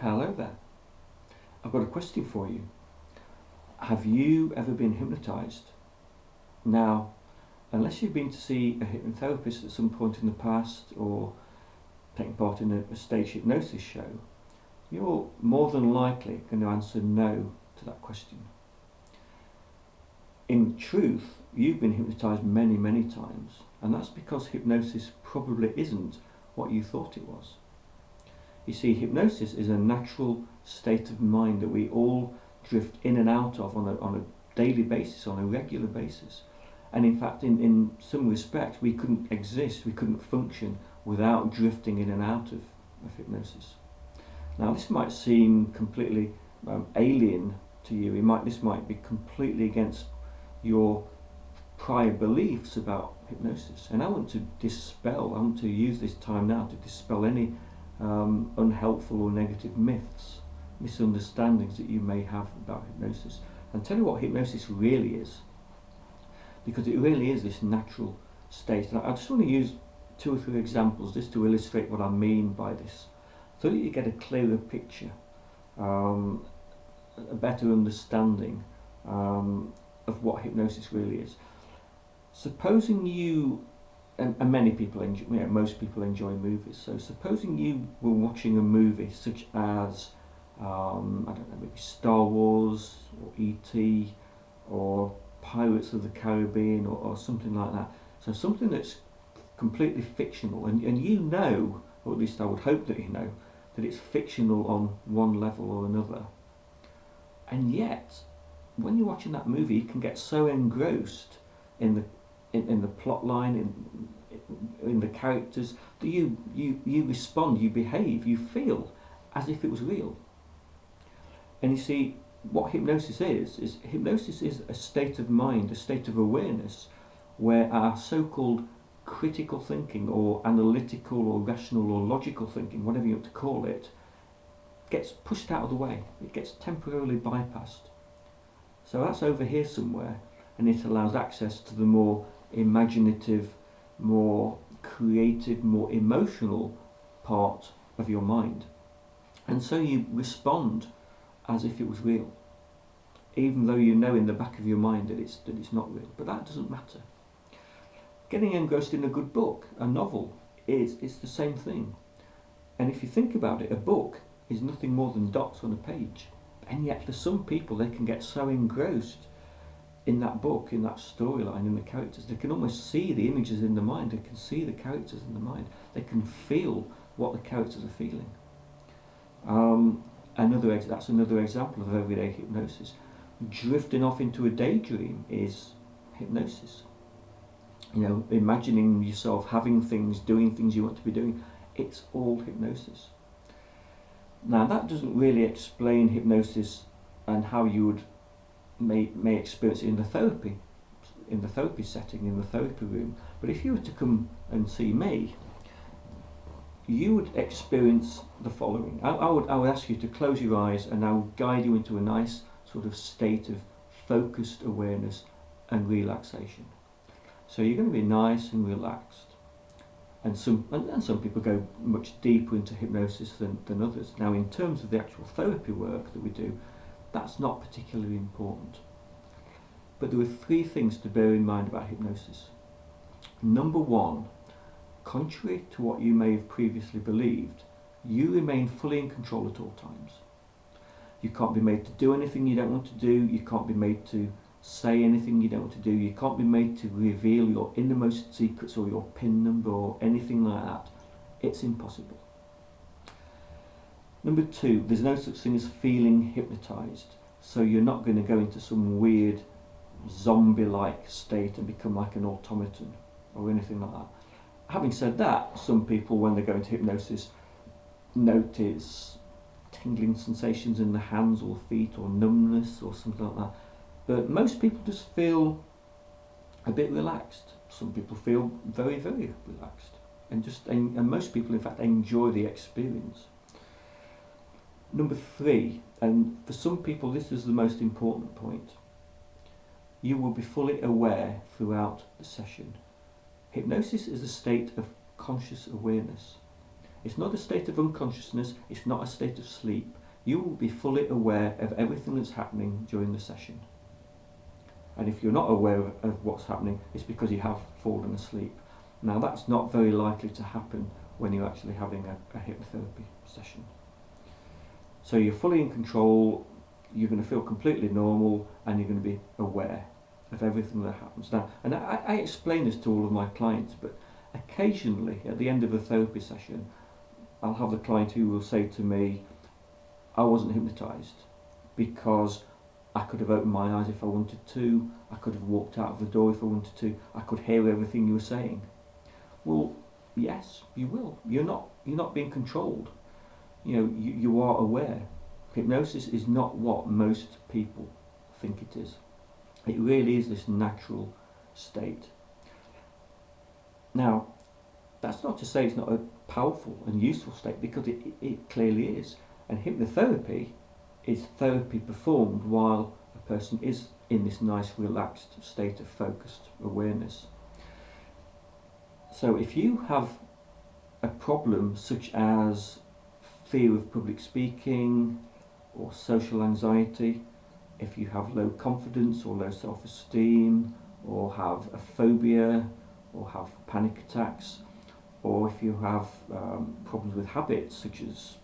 Hello there. I've got a question for you. Have you ever been hypnotised? Now, unless you've been to see a hypnotherapist at some point in the past or taken part in a stage hypnosis show, you're more than likely going to answer no to that question. In truth, you've been hypnotised many, many times, and that's because hypnosis probably isn't what you thought it was. You see, hypnosis is a natural state of mind that we all drift in and out of on a daily basis, on a regular basis. And in fact, in some respects, we couldn't exist, we couldn't function without drifting in and out of hypnosis. Now, this might seem completely alien to you. This might be completely against your prior beliefs about hypnosis. And I want to use this time now to dispel any unhelpful or negative myths, misunderstandings that you may have about hypnosis, and tell you what hypnosis really is, because it really is this natural state. And I just want to use 2 or 3 examples just to illustrate what I mean by this, so that you get a clearer picture, a better understanding of what hypnosis really is. Supposing you, and many people enjoy, most people enjoy movies. So supposing you were watching a movie such as, I don't know, maybe Star Wars or E.T. or Pirates of the Caribbean or something like that. So something that's completely fictional, and you know, or at least I would hope that you know, that it's fictional on one level or another. And yet, when you're watching that movie, you can get so engrossed in the plot line, in the characters, that you respond, you behave, you feel as if it was real. And you see, what hypnosis is hypnosis is a state of mind, a state of awareness, where our so-called critical thinking or analytical or rational or logical thinking, whatever you want to call it, gets pushed out of the way. It gets temporarily bypassed. So that's over here somewhere, and it allows access to the more imaginative, more creative, more emotional part of your mind. And so you respond as if it was real, even though you know in the back of your mind that it's not real. But that doesn't matter. Getting engrossed in a good book, a novel, it's the same thing. And if you think about it, a book is nothing more than dots on a page. And yet for some people, they can get so engrossed in that book, in that storyline, in the characters, they can almost see the images in the mind, they can see the characters in the mind, they can feel what the characters are feeling. That's another example of everyday hypnosis. Drifting off into a daydream is hypnosis. Imagining yourself having things, doing things you want to be doing, it's all hypnosis. Now, that doesn't really explain hypnosis and how you would may experience it in the therapy setting, in the therapy room. But if you were to come and see me, you would experience the following. I would ask you to close your eyes, and I would guide you into a nice sort of state of focused awareness and relaxation. So you're going to be nice and relaxed. And some people go much deeper into hypnosis than others. Now, in terms of the actual therapy work that we do, that's not particularly important. But there are 3 things to bear in mind about hypnosis. Number 1, contrary to what you may have previously believed, you remain fully in control at all times. You can't be made to do anything you don't want to do. You can't be made to say anything you don't want to do. You can't be made to reveal your innermost secrets or your PIN number or anything like that. It's impossible. Number 2, there's no such thing as feeling hypnotised. So you're not going to go into some weird zombie-like state and become like an automaton or anything like that. Having said that, some people, when they go into hypnosis, notice tingling sensations in the hands or feet or numbness or something like that. But most people just feel a bit relaxed. Some people feel very, very relaxed. And most people, in fact, enjoy the experience. Number 3, and for some people this is the most important point, you will be fully aware throughout the session. Hypnosis is a state of conscious awareness. It's not a state of unconsciousness, it's not a state of sleep. You will be fully aware of everything that's happening during the session. And if you're not aware of what's happening, it's because you have fallen asleep. Now that's not very likely to happen when you're actually having a hypnotherapy session. So you're fully in control, you're going to feel completely normal, and you're going to be aware of everything that happens. Now, and I explain this to all of my clients, but occasionally at the end of a therapy session, I'll have the client who will say to me, I wasn't hypnotised because I could have opened my eyes if I wanted to, I could have walked out of the door if I wanted to, I could hear everything you were saying. Well, yes, you will. You're not being controlled. You are aware. Hypnosis is not what most people think it is. It really is this natural state. Now, that's not to say it's not a powerful and useful state, because it clearly is. And hypnotherapy is therapy performed while a person is in this nice relaxed state of focused awareness. So if you have a problem such as fear of public speaking or social anxiety, if you have low confidence or low self-esteem, or have a phobia, or have panic attacks, or if you have problems with habits such as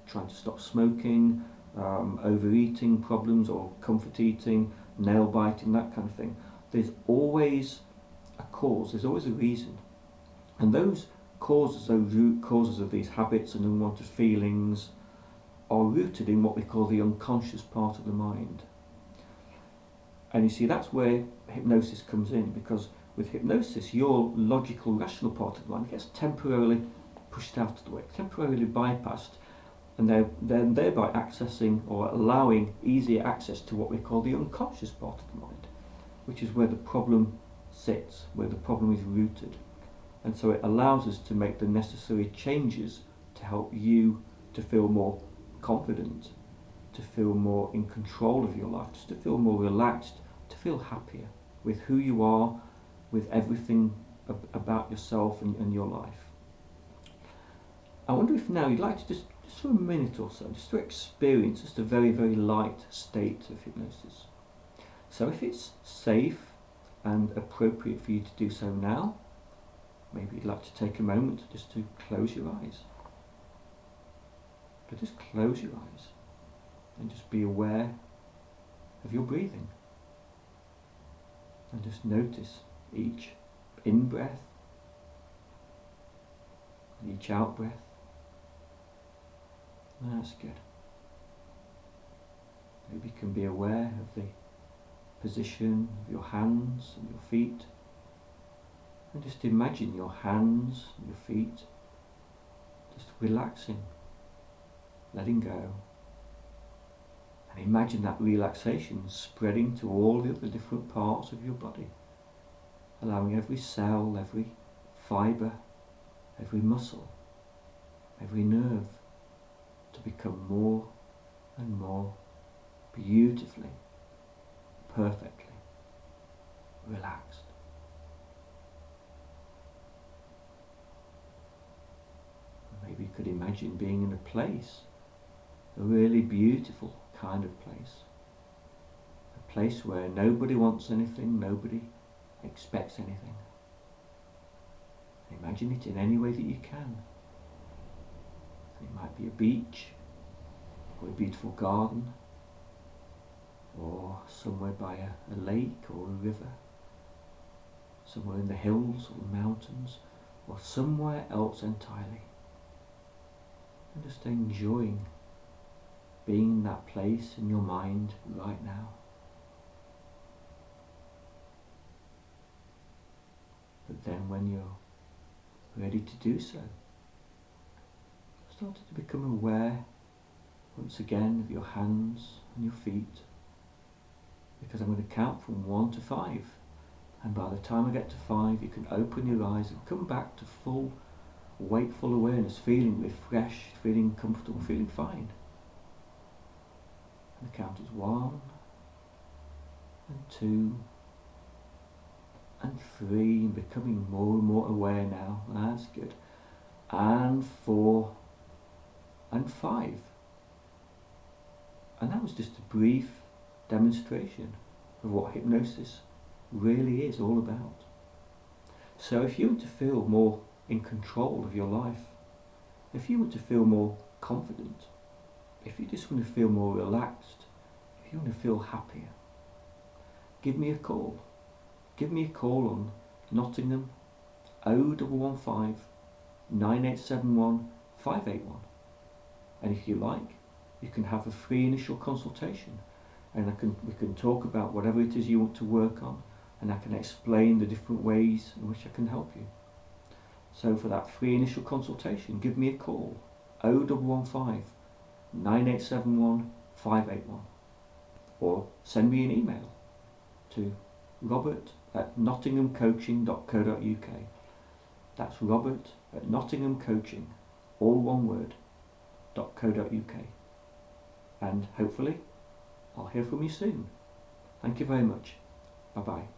trying to stop smoking, overeating problems, or comfort eating, nail biting, that kind of thing, there's always a cause, there's always a reason. And those causes, those root causes of these habits and unwanted feelings, are rooted in what we call the unconscious part of the mind. And you see, that's where hypnosis comes in, because with hypnosis, your logical, rational part of the mind gets temporarily pushed out of the way, temporarily bypassed, and they're thereby accessing or allowing easier access to what we call the unconscious part of the mind, which is where the problem sits, where the problem is rooted. And so it allows us to make the necessary changes to help you to feel more confident, to feel more in control of your life, just to feel more relaxed, to feel happier with who you are, with everything about yourself and your life. I wonder if now you'd like to just for a minute or so, just to experience just a very, very light state of hypnosis. So if it's safe and appropriate for you to do so now, maybe you'd like to take a moment just to close your eyes. But just close your eyes and just be aware of your breathing. And just notice each in-breath and each out-breath. That's good. Maybe you can be aware of the position of your hands and your feet. And just imagine your hands and your feet just relaxing, letting go. And imagine that relaxation spreading to all the other different parts of your body, allowing every cell, every fibre, every muscle, every nerve to become more and more beautifully, perfectly relaxed. Maybe you could imagine being in a place, a really beautiful kind of place, a place where nobody wants anything, nobody expects anything. Imagine it in any way that you can. It might be a beach, or a beautiful garden, or somewhere by a lake or a river, somewhere in the hills or the mountains, or somewhere else entirely. And just enjoying being in that place in your mind right now. But then when you're ready to do so, start to become aware once again of your hands and your feet, because I'm going to count from 1 to 5, and by the time I get to 5 you can open your eyes and come back to full wakeful awareness, feeling refreshed, feeling comfortable, feeling fine. And the count is 1 and 2 and 3, and becoming more and more aware now. That's good. and 4 and 5. And that was just a brief demonstration of what hypnosis really is all about. So if you want to feel more in control of your life, if you want to feel more confident, if you just want to feel more relaxed, if you want to feel happier, give me a call. Give me a call on Nottingham 0115 9871 581. And if you like, you can have a free initial consultation, and we can talk about whatever it is you want to work on, and I can explain the different ways in which I can help you. So for that free initial consultation, give me a call 0115 9871 581, or send me an email to robert@nottinghamcoaching.co.uk. That's robert@nottinghamcoaching, all one word, .co.uk. And hopefully I'll hear from you soon. Thank you very much. Bye bye.